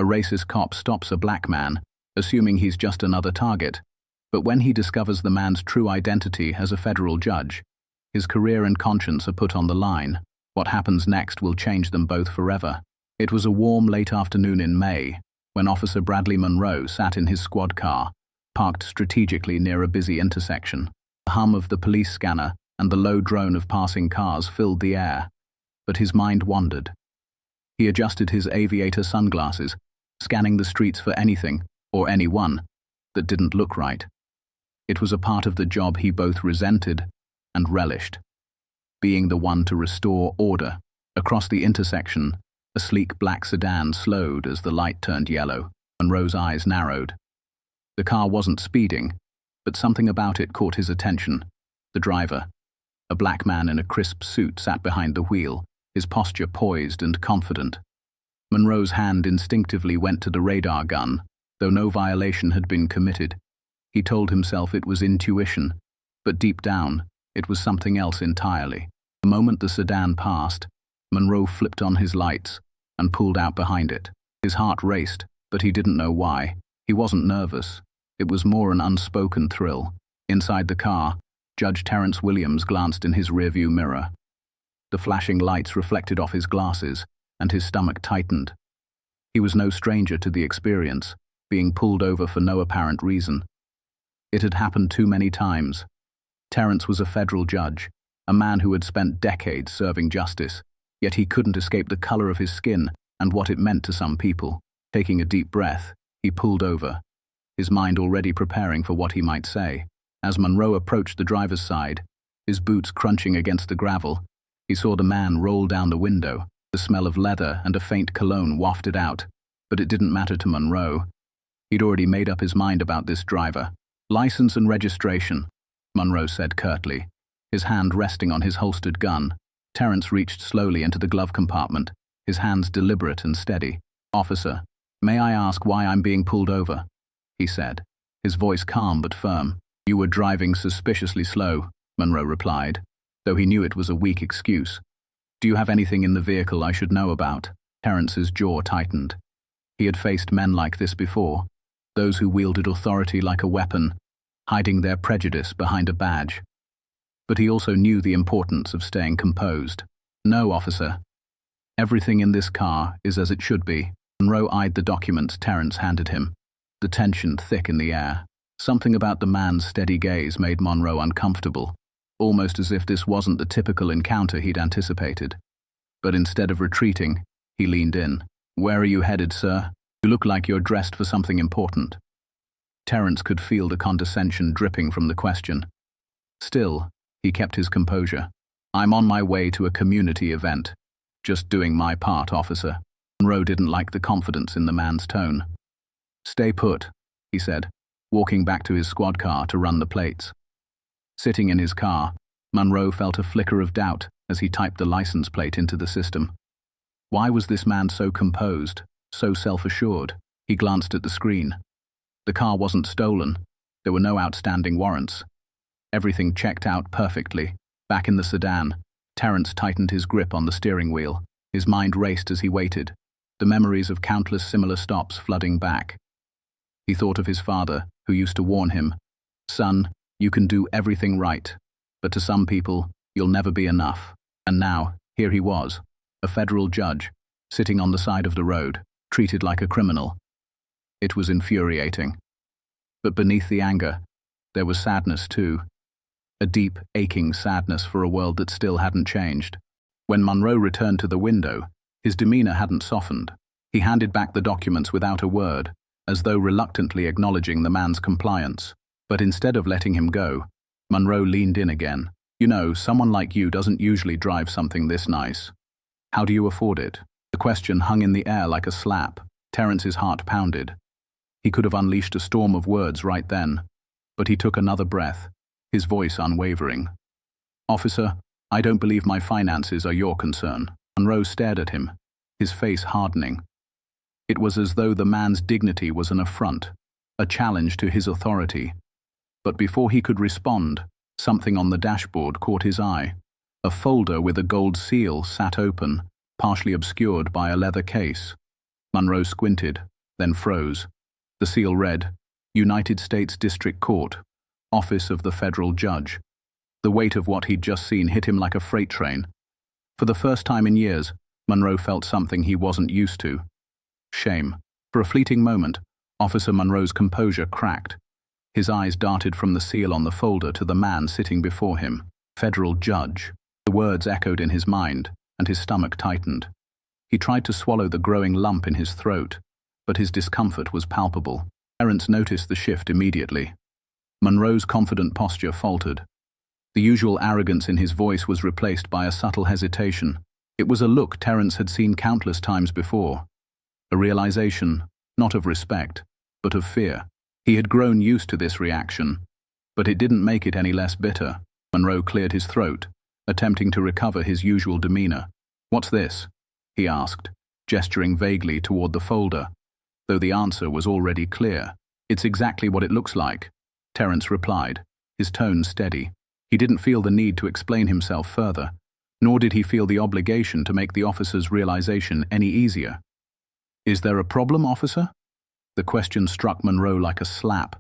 racist cop stops a black man, assuming he's just another target. But when he discovers the man's true identity as a federal judge, his career and conscience are put on the line. What happens next will change them both forever. It was a warm, late afternoon in May, when Officer Bradley Monroe sat in his squad car, parked strategically near a busy intersection. The hum of the police scanner and the low drone of passing cars filled the air, but his mind wandered. He adjusted his aviator sunglasses, scanning the streets for anything, or anyone, that didn't look right. It was a part of the job he both resented and relished, being the one to restore order. Across the intersection, a sleek black sedan slowed as the light turned yellow. Monroe's eyes narrowed. The car wasn't speeding, but something about it caught his attention. The driver, a black man in a crisp suit, sat behind the wheel, his posture poised and confident. Monroe's hand instinctively went to the radar gun, though no violation had been committed. He told himself it was intuition, but deep down, it was something else entirely. The moment the sedan passed, Monroe flipped on his lights and pulled out behind it. His heart raced, but he didn't know why. He wasn't nervous. It was more an unspoken thrill. Inside the car, Judge Terrence Williams glanced in his rearview mirror. The flashing lights reflected off his glasses, and his stomach tightened. He was no stranger to the experience, being pulled over for no apparent reason. It had happened too many times. Terrence was a federal judge, a man who had spent decades serving justice, yet he couldn't escape the color of his skin and what it meant to some people. Taking a deep breath, he pulled over, his mind already preparing for what he might say. As Monroe approached the driver's side, his boots crunching against the gravel, he saw the man roll down the window. The smell of leather and a faint cologne wafted out, but it didn't matter to Monroe. He'd already made up his mind about this driver. "License and registration," Monroe said curtly, his hand resting on his holstered gun. Terrence reached slowly into the glove compartment, his hands deliberate and steady. "Officer, may I ask why I'm being pulled over?" he said, his voice calm but firm. "You were driving suspiciously slow," Monroe replied, though he knew it was a weak excuse. "Do you have anything in the vehicle I should know about?" Terrence's jaw tightened. He had faced men like this before, those who wielded authority like a weapon, hiding their prejudice behind a badge. But he also knew the importance of staying composed. "No, officer. Everything in this car is as it should be." Monroe eyed the documents Terrence handed him, the tension thick in the air. Something about the man's steady gaze made Monroe uncomfortable, almost as if this wasn't the typical encounter he'd anticipated. But instead of retreating, he leaned in. "Where are you headed, sir? You look like you're dressed for something important." Terrence could feel the condescension dripping from the question. Still, he kept his composure. "I'm on my way to a community event. Just doing my part, officer." Monroe didn't like the confidence in the man's tone. "Stay put," he said, walking back to his squad car to run the plates. Sitting in his car, Monroe felt a flicker of doubt as he typed the license plate into the system. Why was this man so composed, so self-assured? He glanced at the screen. The car wasn't stolen. There were no outstanding warrants. Everything checked out perfectly. Back in the sedan, Terrence tightened his grip on the steering wheel. His mind raced as he waited, the memories of countless similar stops flooding back. He thought of his father, who used to warn him, "Son, you can do everything right, but to some people, you'll never be enough." And now, here he was, a federal judge, sitting on the side of the road, treated like a criminal. It was infuriating. But beneath the anger, there was sadness too. A deep, aching sadness for a world that still hadn't changed. When Monroe returned to the window, his demeanor hadn't softened. He handed back the documents without a word, as though reluctantly acknowledging the man's compliance. But instead of letting him go, Monroe leaned in again. "You know, someone like you doesn't usually drive something this nice. How do you afford it?" The question hung in the air like a slap. Terrence's heart pounded. He could have unleashed a storm of words right then, but he took another breath, his voice unwavering. "Officer, I don't believe my finances are your concern." Monroe stared at him, his face hardening. It was as though the man's dignity was an affront, a challenge to his authority. But before he could respond, something on the dashboard caught his eye. A folder with a gold seal sat open, partially obscured by a leather case. Monroe squinted, then froze. The seal read, United States District Court, Office of the Federal Judge. The weight of what he'd just seen hit him like a freight train. For the first time in years, Monroe felt something he wasn't used to. Shame. For a fleeting moment, Officer Monroe's composure cracked. His eyes darted from the seal on the folder to the man sitting before him. Federal Judge. The words echoed in his mind, and his stomach tightened. He tried to swallow the growing lump in his throat, but his discomfort was palpable. Terence noticed the shift immediately. Monroe's confident posture faltered. The usual arrogance in his voice was replaced by a subtle hesitation. It was a look Terence had seen countless times before. A realization, not of respect, but of fear. He had grown used to this reaction, but it didn't make it any less bitter. Monroe cleared his throat, attempting to recover his usual demeanor. "What's this?" he asked, gesturing vaguely toward the folder, though the answer was already clear. "It's exactly what it looks like," Terence replied, his tone steady. He didn't feel the need to explain himself further, nor did he feel the obligation to make the officer's realization any easier. "Is there a problem, officer?" The question struck Monroe like a slap.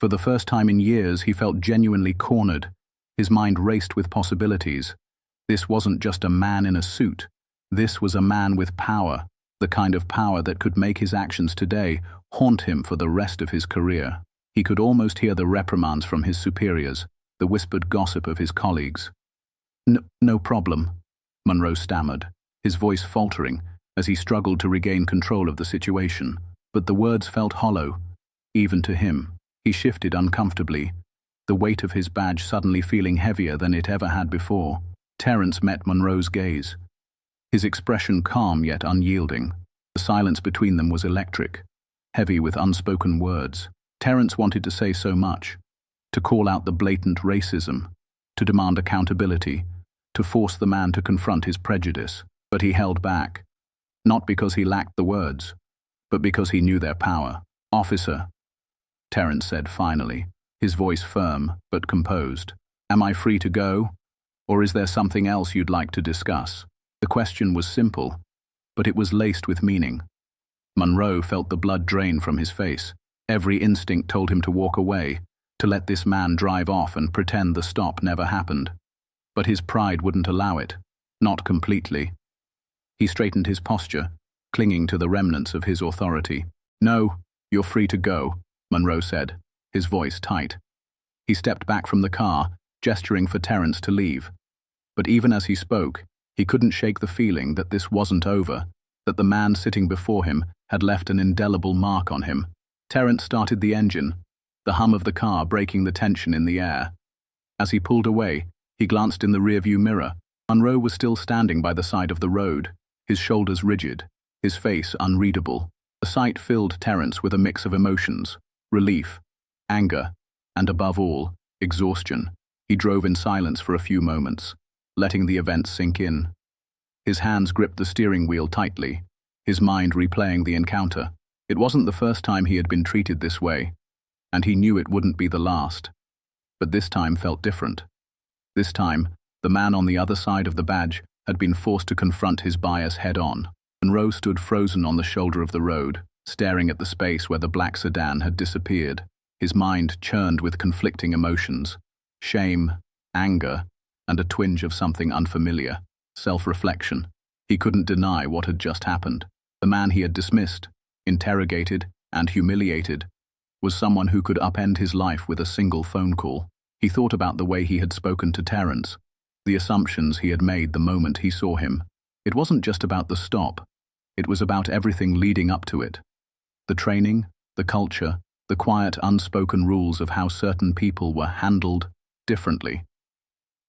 For the first time in years, he felt genuinely cornered. His mind raced with possibilities. This wasn't just a man in a suit. This was a man with power, the kind of power that could make his actions today haunt him for the rest of his career. He could almost hear the reprimands from his superiors, the whispered gossip of his colleagues. No problem," Monroe stammered, his voice faltering as he struggled to regain control of the situation. But the words felt hollow, even to him. He shifted uncomfortably, the weight of his badge suddenly feeling heavier than it ever had before. Terence met Monroe's gaze, his expression calm yet unyielding. The silence between them was electric, heavy with unspoken words. Terence wanted to say so much, to call out the blatant racism, to demand accountability, to force the man to confront his prejudice. But he held back, not because he lacked the words, but because he knew their power. "Officer," Terence said finally, his voice firm but composed, "am I free to go, or is there something else you'd like to discuss?" The question was simple, but it was laced with meaning. Monroe felt the blood drain from his face. Every instinct told him to walk away, to let this man drive off and pretend the stop never happened. But his pride wouldn't allow it, not completely. He straightened his posture, clinging to the remnants of his authority. "No, you're free to go," Monroe said, his voice tight. He stepped back from the car, gesturing for Terence to leave. But even as he spoke, he couldn't shake the feeling that this wasn't over, that the man sitting before him had left an indelible mark on him. Terence started the engine, the hum of the car breaking the tension in the air. As he pulled away, he glanced in the rearview mirror. Monroe was still standing by the side of the road, his shoulders rigid, his face unreadable. The sight filled Terence with a mix of emotions: relief, anger, and above all, exhaustion. He drove in silence for a few moments, letting the events sink in. His hands gripped the steering wheel tightly, his mind replaying the encounter. It wasn't the first time he had been treated this way, and he knew it wouldn't be the last. But this time felt different. This time, the man on the other side of the badge had been forced to confront his bias head-on. Monroe stood frozen on the shoulder of the road, staring at the space where the black sedan had disappeared. His mind churned with conflicting emotions: shame, anger, and a twinge of something unfamiliar: self-reflection. He couldn't deny what had just happened. The man he had dismissed, interrogated, and humiliated was someone who could upend his life with a single phone call. He thought about the way he had spoken to Terence, the assumptions he had made the moment he saw him. It wasn't just about the stop. It was about everything leading up to it. The training, the culture, the quiet, unspoken rules of how certain people were handled differently.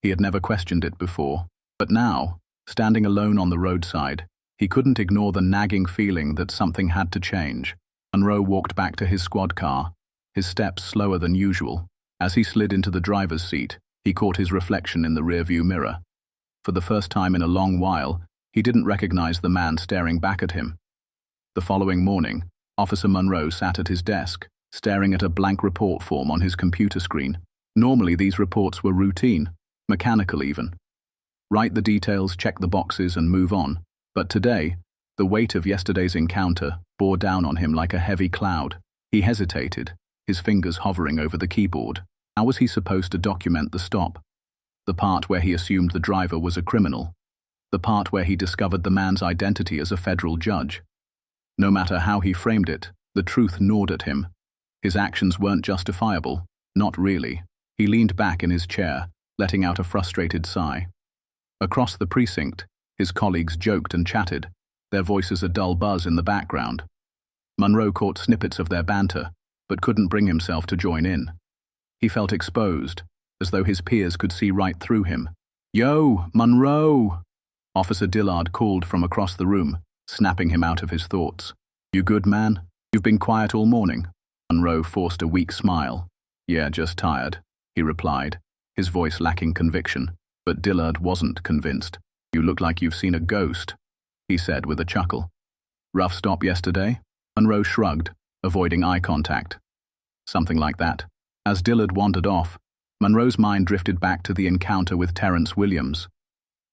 He had never questioned it before, but now, standing alone on the roadside, he couldn't ignore the nagging feeling that something had to change. Monroe walked back to his squad car, his steps slower than usual. As he slid into the driver's seat, he caught his reflection in the rearview mirror. For the first time in a long while, he didn't recognize the man staring back at him. The following morning, Officer Monroe sat at his desk, staring at a blank report form on his computer screen. Normally, these reports were routine, mechanical even. Write the details, check the boxes, and move on. But today, the weight of yesterday's encounter bore down on him like a heavy cloud. He hesitated, his fingers hovering over the keyboard. How was he supposed to document the stop? The part where he assumed the driver was a criminal. The part where he discovered the man's identity as a federal judge. No matter how he framed it, the truth gnawed at him. His actions weren't justifiable. Not really. He leaned back in his chair, letting out a frustrated sigh. Across the precinct, his colleagues joked and chatted, their voices a dull buzz in the background. Monroe caught snippets of their banter, but couldn't bring himself to join in. He felt exposed, as though his peers could see right through him. "Yo, Monroe!" Officer Dillard called from across the room, snapping him out of his thoughts. "You good, man? You've been quiet all morning." Monroe forced a weak smile. "Yeah, just tired," he replied, his voice lacking conviction. But Dillard wasn't convinced. "You look like you've seen a ghost," he said with a chuckle. "Rough stop yesterday?" Monroe shrugged, avoiding eye contact. "Something like that." As Dillard wandered off, Monroe's mind drifted back to the encounter with Terrence Williams.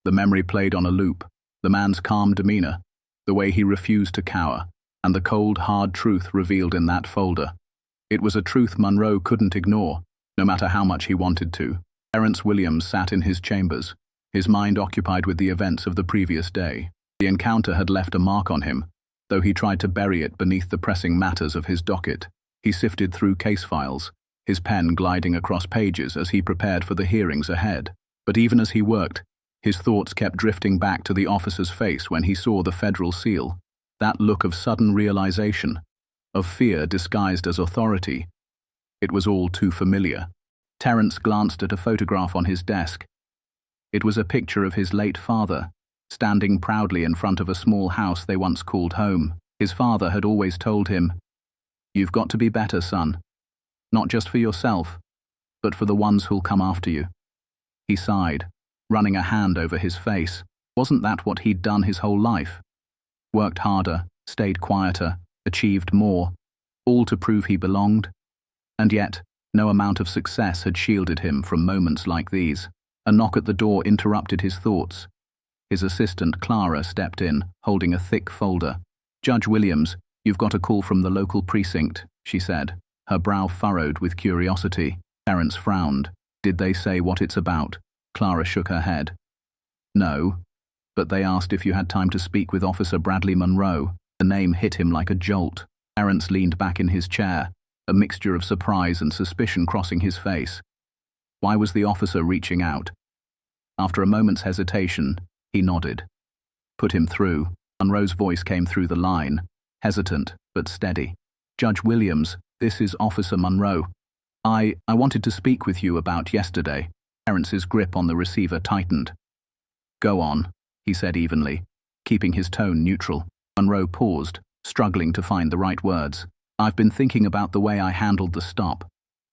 The memory played on a loop, the man's calm demeanor, the way he refused to cower, and the cold, hard truth revealed in that folder. It was a truth Monroe couldn't ignore, no matter how much he wanted to. Terrence Williams sat in his chambers, his mind occupied with the events of the previous day. The encounter had left a mark on him, though he tried to bury it beneath the pressing matters of his docket. He sifted through case files, his pen gliding across pages as he prepared for the hearings ahead. But even as he worked, his thoughts kept drifting back to the officer's face when he saw the federal seal. That look of sudden realization, of fear disguised as authority. It was all too familiar. Terrence glanced at a photograph on his desk. It was a picture of his late father, standing proudly in front of a small house they once called home. His father had always told him, "You've got to be better, son. Not just for yourself, but for the ones who'll come after you." He sighed, running a hand over his face. Wasn't that what he'd done his whole life? Worked harder, stayed quieter, achieved more, all to prove he belonged? And yet, no amount of success had shielded him from moments like these. A knock at the door interrupted his thoughts. His assistant, Clara, stepped in, holding a thick folder. "Judge Williams, you've got a call from the local precinct," she said, her brow furrowed with curiosity. Terrence frowned. "Did they say what it's about?" Clara shook her head. "No, but they asked if you had time to speak with Officer Bradley Monroe." The name hit him like a jolt. Terrence leaned back in his chair, a mixture of surprise and suspicion crossing his face. Why was the officer reaching out? After a moment's hesitation, he nodded. "Put him through." Monroe's voice came through the line, hesitant but steady. "Judge Williams, this is Officer Monroe. I wanted to speak with you about yesterday." Terrence's grip on the receiver tightened. "Go on," he said evenly, keeping his tone neutral. Monroe paused, struggling to find the right words. "I've been thinking about the way I handled the stop.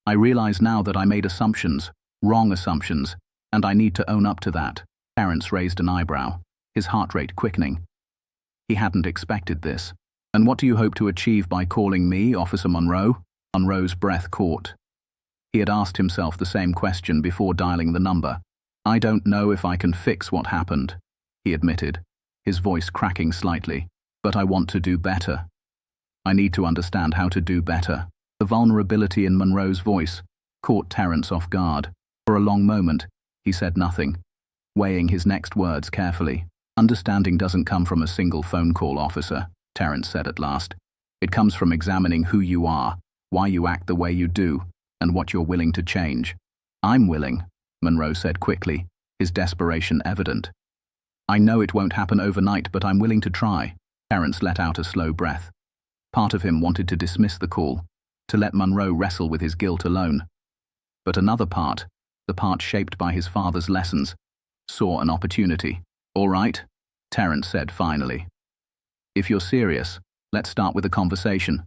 I realize now that I made assumptions, wrong assumptions, and I need to own up to that." Terrence raised an eyebrow, his heart rate quickening. He hadn't expected this. "And what do you hope to achieve by calling me Officer Monroe?" Monroe's breath caught. He had asked himself the same question before dialing the number. "I don't know if I can fix what happened," he admitted, his voice cracking slightly. "But I want to do better. I need to understand how to do better." The vulnerability in Monroe's voice caught Terrence off guard. For a long moment, he said nothing, weighing his next words carefully. "Understanding doesn't come from a single phone call, officer," Terrence said at last. "It comes from examining who you are, why you act the way you do, and what you're willing to change." "I'm willing," Monroe said quickly, his desperation evident. "I know it won't happen overnight, but I'm willing to try." Terrence let out a slow breath. Part of him wanted to dismiss the call, to let Monroe wrestle with his guilt alone. But another part, the part shaped by his father's lessons, saw an opportunity. "All right," Terrence said finally. "If you're serious, let's start with a conversation.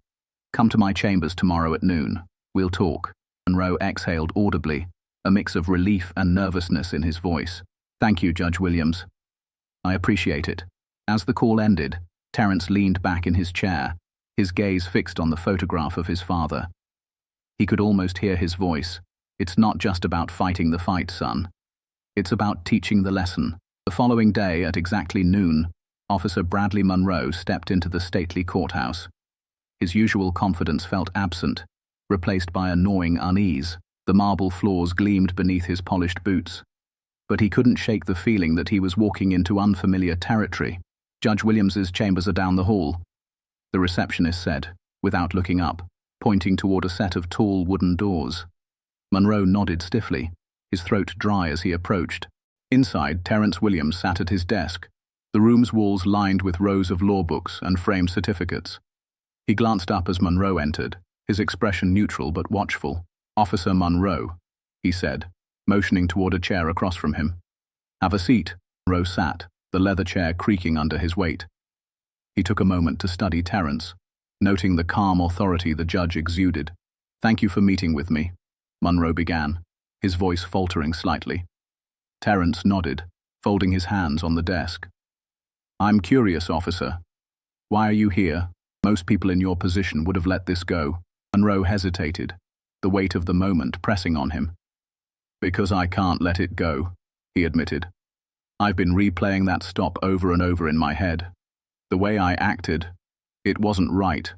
Come to my chambers tomorrow at noon. We'll talk." Monroe exhaled audibly, a mix of relief and nervousness in his voice. "Thank you, Judge Williams. I appreciate it." As the call ended, Terrence leaned back in his chair, his gaze fixed on the photograph of his father. He could almost hear his voice. "It's not just about fighting the fight, son. It's about teaching the lesson." The following day, at exactly noon, Officer Bradley Monroe stepped into the stately courthouse. His usual confidence felt absent, replaced by a gnawing unease. The marble floors gleamed beneath his polished boots. But he couldn't shake the feeling that he was walking into unfamiliar territory. Judge Williams's chambers are down the hall, the receptionist said, without looking up, pointing toward a set of tall wooden doors. Monroe nodded stiffly, his throat dry as he approached. Inside, Terence Williams sat at his desk, the room's walls lined with rows of law books and framed certificates. He glanced up as Monroe entered, his expression neutral but watchful. "Officer Monroe," he said, motioning toward a chair across from him. "Have a seat." Monroe sat, the leather chair creaking under his weight. He took a moment to study Terence, noting the calm authority the judge exuded. "Thank you for meeting with me," Monroe began, his voice faltering slightly. Terence nodded, folding his hands on the desk. "I'm curious, officer. Why are you here? Most people in your position would have let this go." Monroe hesitated, the weight of the moment pressing on him. "Because I can't let it go," he admitted. "I've been replaying that stop over and over in my head. The way I acted, it wasn't right.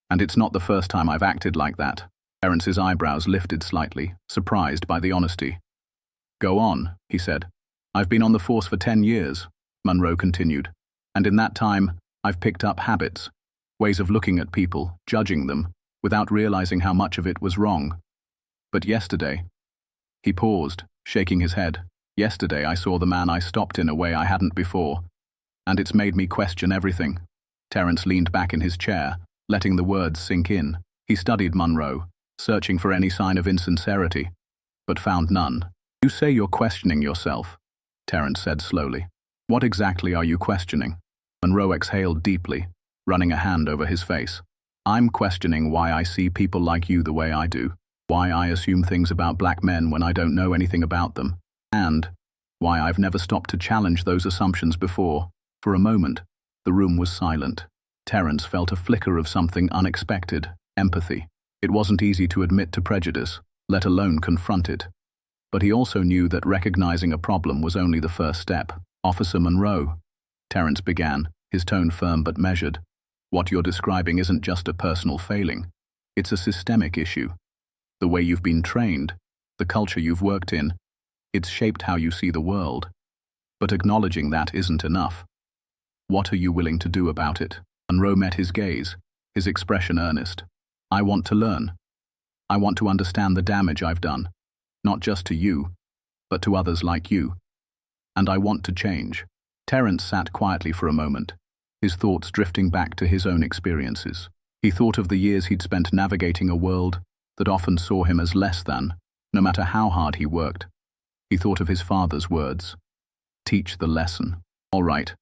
And it's not the first time I've acted like that." Terence's eyebrows lifted slightly, surprised by the honesty. "Go on," he said. "I've been on the force for 10 years, Monroe continued. "And in that time, I've picked up habits, ways of looking at people, judging them, without realizing how much of it was wrong. But yesterday," he paused, shaking his head. "Yesterday I saw the man I stopped in a way I hadn't before, and it's made me question everything." Terence leaned back in his chair, letting the words sink in. He studied Monroe, searching for any sign of insincerity, but found none. "You say you're questioning yourself," Terence said slowly. "What exactly are you questioning?" Monroe exhaled deeply, running a hand over his face. "I'm questioning why I see people like you the way I do, why I assume things about black men when I don't know anything about them, and why I've never stopped to challenge those assumptions before." For a moment, the room was silent. Terence felt a flicker of something unexpected, empathy. It wasn't easy to admit to prejudice, let alone confront it. But he also knew that recognizing a problem was only the first step. "Officer Monroe," Terence began, his tone firm but measured, "what you're describing isn't just a personal failing. It's a systemic issue. The way you've been trained, the culture you've worked in, it's shaped how you see the world. But acknowledging that isn't enough. What are you willing to do about it?" Monroe met his gaze, his expression earnest. "I want to learn. I want to understand the damage I've done, not just to you, but to others like you. And I want to change." Terence sat quietly for a moment, his thoughts drifting back to his own experiences. He thought of the years he'd spent navigating a world that often saw him as less than, no matter how hard he worked. He thought of his father's words. "Teach the lesson." "All right,"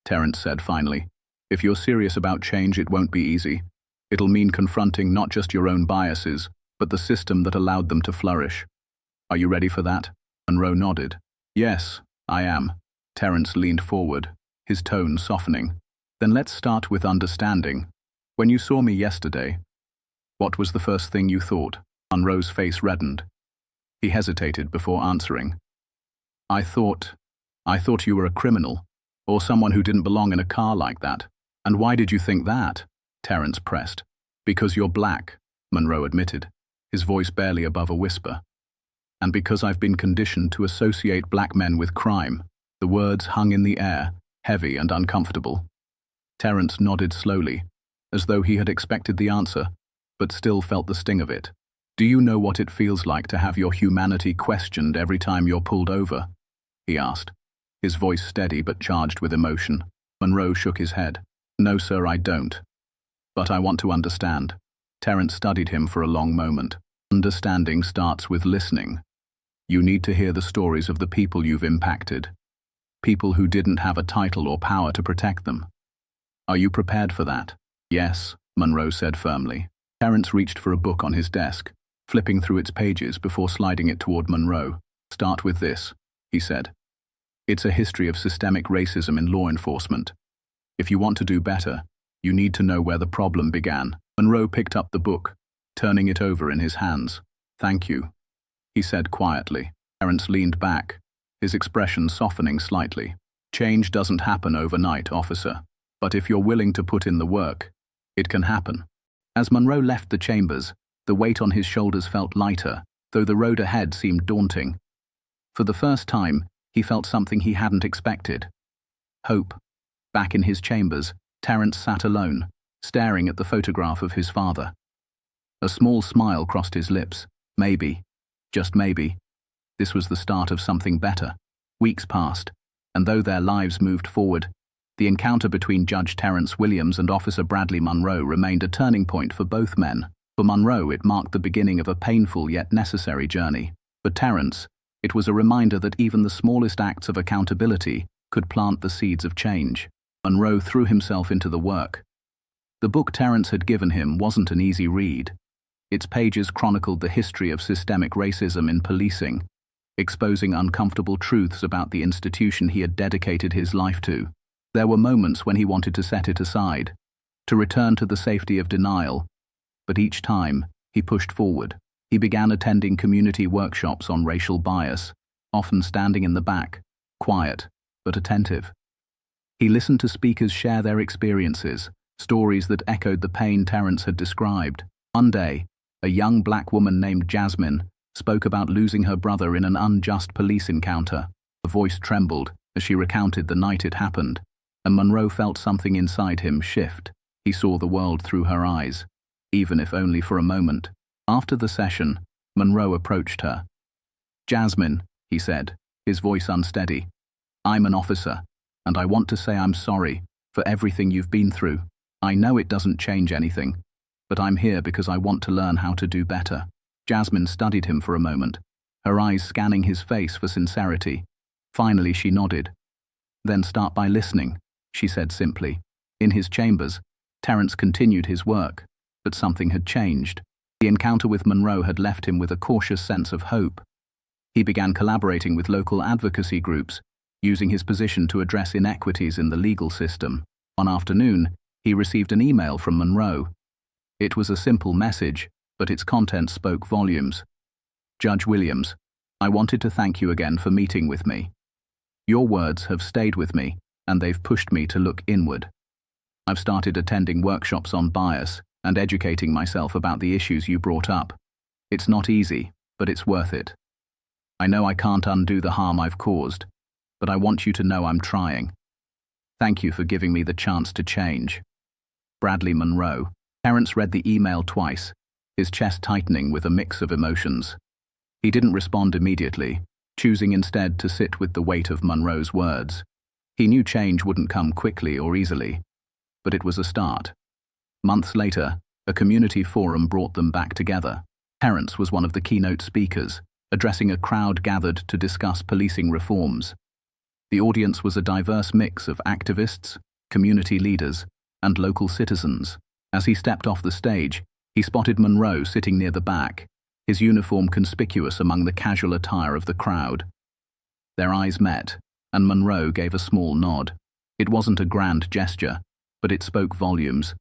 Terence said finally. "If you're serious about change, it won't be easy. It'll mean confronting not just your own biases, but the system that allowed them to flourish. Are you ready for that?" Monroe nodded. "Yes, I am." Terence leaned forward, his tone softening. "Then let's start with understanding. When you saw me yesterday, what was the first thing you thought?" Monroe's face reddened. He hesitated before answering. I thought you were a criminal, or someone who didn't belong in a car like that." "And why did you think that?" Terence pressed. "Because you're black," Monroe admitted, his voice barely above a whisper. "And because I've been conditioned to associate black men with crime." The words hung in the air, heavy and uncomfortable. Terence nodded slowly, as though he had expected the answer, but still felt the sting of it. "Do you know what it feels like to have your humanity questioned every time you're pulled over?" he asked, his voice steady but charged with emotion. Monroe shook his head. "No, sir, I don't. But I want to understand." Terence studied him for a long moment. "Understanding starts with listening. You need to hear the stories of the people you've impacted. People who didn't have a title or power to protect them. Are you prepared for that?" "Yes," Monroe said firmly. Terence reached for a book on his desk, flipping through its pages before sliding it toward Monroe. "Start with this," he said. "It's a history of systemic racism in law enforcement. If you want to do better, you need to know where the problem began." Monroe picked up the book, turning it over in his hands. "Thank you," he said quietly. Terence leaned back, his expression softening slightly. "Change doesn't happen overnight, officer. But if you're willing to put in the work, it can happen." As Monroe left the chambers, the weight on his shoulders felt lighter, though the road ahead seemed daunting. For the first time, he felt something he hadn't expected. Hope. Back in his chambers, Terence sat alone, staring at the photograph of his father. A small smile crossed his lips. Maybe, just maybe, this was the start of something better. Weeks passed, and though their lives moved forward, the encounter between Judge Terence Williams and Officer Bradley Monroe remained a turning point for both men. For Monroe, it marked the beginning of a painful yet necessary journey. For Terence, it was a reminder that even the smallest acts of accountability could plant the seeds of change. Monroe threw himself into the work. The book Terence had given him wasn't an easy read. Its pages chronicled the history of systemic racism in policing, exposing uncomfortable truths about the institution he had dedicated his life to. There were moments when he wanted to set it aside, to return to the safety of denial, but each time, he pushed forward. He began attending community workshops on racial bias, often standing in the back, quiet but attentive. He listened to speakers share their experiences, stories that echoed the pain Terence had described. One day, a young black woman named Jasmine spoke about losing her brother in an unjust police encounter. Her voice trembled as she recounted the night it happened, and Monroe felt something inside him shift. He saw the world through her eyes, even if only for a moment. After the session, Monroe approached her. "Jasmine," he said, his voice unsteady, "I'm an officer, and I want to say I'm sorry for everything you've been through. I know it doesn't change anything, but I'm here because I want to learn how to do better." Jasmine studied him for a moment, her eyes scanning his face for sincerity. Finally, she nodded. "Then start by listening," she said simply. In his chambers, Terence continued his work, but something had changed. The encounter with Monroe had left him with a cautious sense of hope. He began collaborating with local advocacy groups, using his position to address inequities in the legal system. One afternoon, he received an email from Monroe. It was a simple message, but its content spoke volumes. "Judge Williams, I wanted to thank you again for meeting with me. Your words have stayed with me, and they've pushed me to look inward. I've started attending workshops on bias and educating myself about the issues you brought up. It's not easy, but it's worth it. I know I can't undo the harm I've caused, but I want you to know I'm trying. Thank you for giving me the chance to change. Bradley Monroe." Terence read the email twice, his chest tightening with a mix of emotions. He didn't respond immediately, choosing instead to sit with the weight of Monroe's words. He knew change wouldn't come quickly or easily, but it was a start. Months later, a community forum brought them back together. Terence was one of the keynote speakers, addressing a crowd gathered to discuss policing reforms. The audience was a diverse mix of activists, community leaders, and local citizens. As he stepped off the stage, he spotted Monroe sitting near the back, his uniform conspicuous among the casual attire of the crowd. Their eyes met, and Monroe gave a small nod. It wasn't a grand gesture, but it spoke volumes,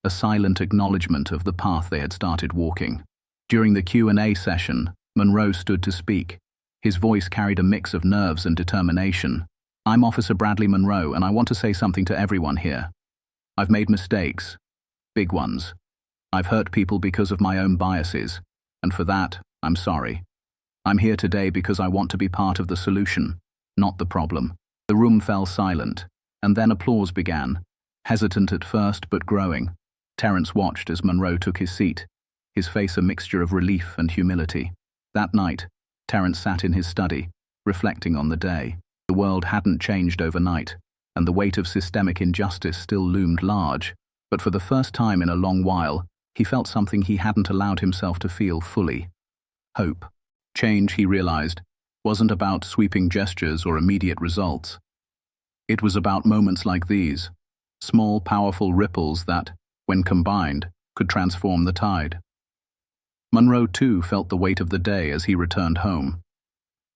a silent acknowledgement of the path they had started walking. During the Q&A session, Monroe stood to speak. His voice carried a mix of nerves and determination. "I'm Officer Bradley Monroe, and I want to say something to everyone here. I've made mistakes, big ones. I've hurt people because of my own biases, and for that, I'm sorry. I'm here today because I want to be part of the solution, not the problem." The room fell silent, and then applause began, hesitant at first but growing. Terence watched as Monroe took his seat, his face a mixture of relief and humility. That night, Terence sat in his study, reflecting on the day. The world hadn't changed overnight, and the weight of systemic injustice still loomed large, but for the first time in a long while, he felt something he hadn't allowed himself to feel fully: hope. Change, he realized, wasn't about sweeping gestures or immediate results. It was about moments like these, small, powerful ripples that, when combined, could transform the tide. Monroe, too, felt the weight of the day as he returned home.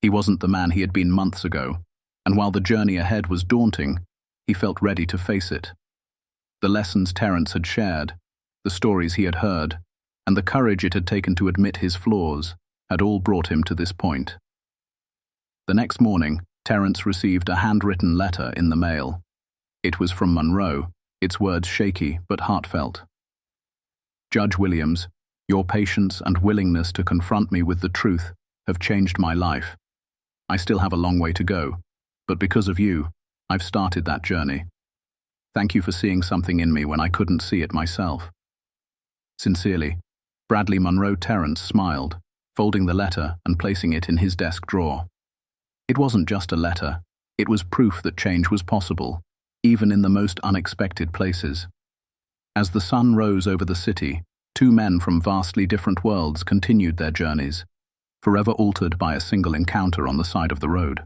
He wasn't the man he had been months ago, and while the journey ahead was daunting, he felt ready to face it. The lessons Terence had shared, the stories he had heard, and the courage it had taken to admit his flaws had all brought him to this point. The next morning, Terence received a handwritten letter in the mail. It was from Monroe, its words shaky but heartfelt. Judge Williams, your patience and willingness to confront me with the truth have changed my life. I still have a long way to go, but because of you, I've started that journey. Thank you for seeing something in me when I couldn't see it myself. Sincerely, Bradley Monroe Terrence smiled, folding the letter and placing it in his desk drawer. It wasn't just a letter, it was proof that change was possible, even in the most unexpected places. As the sun rose over the city, two men from vastly different worlds continued their journeys, forever altered by a single encounter on the side of the road.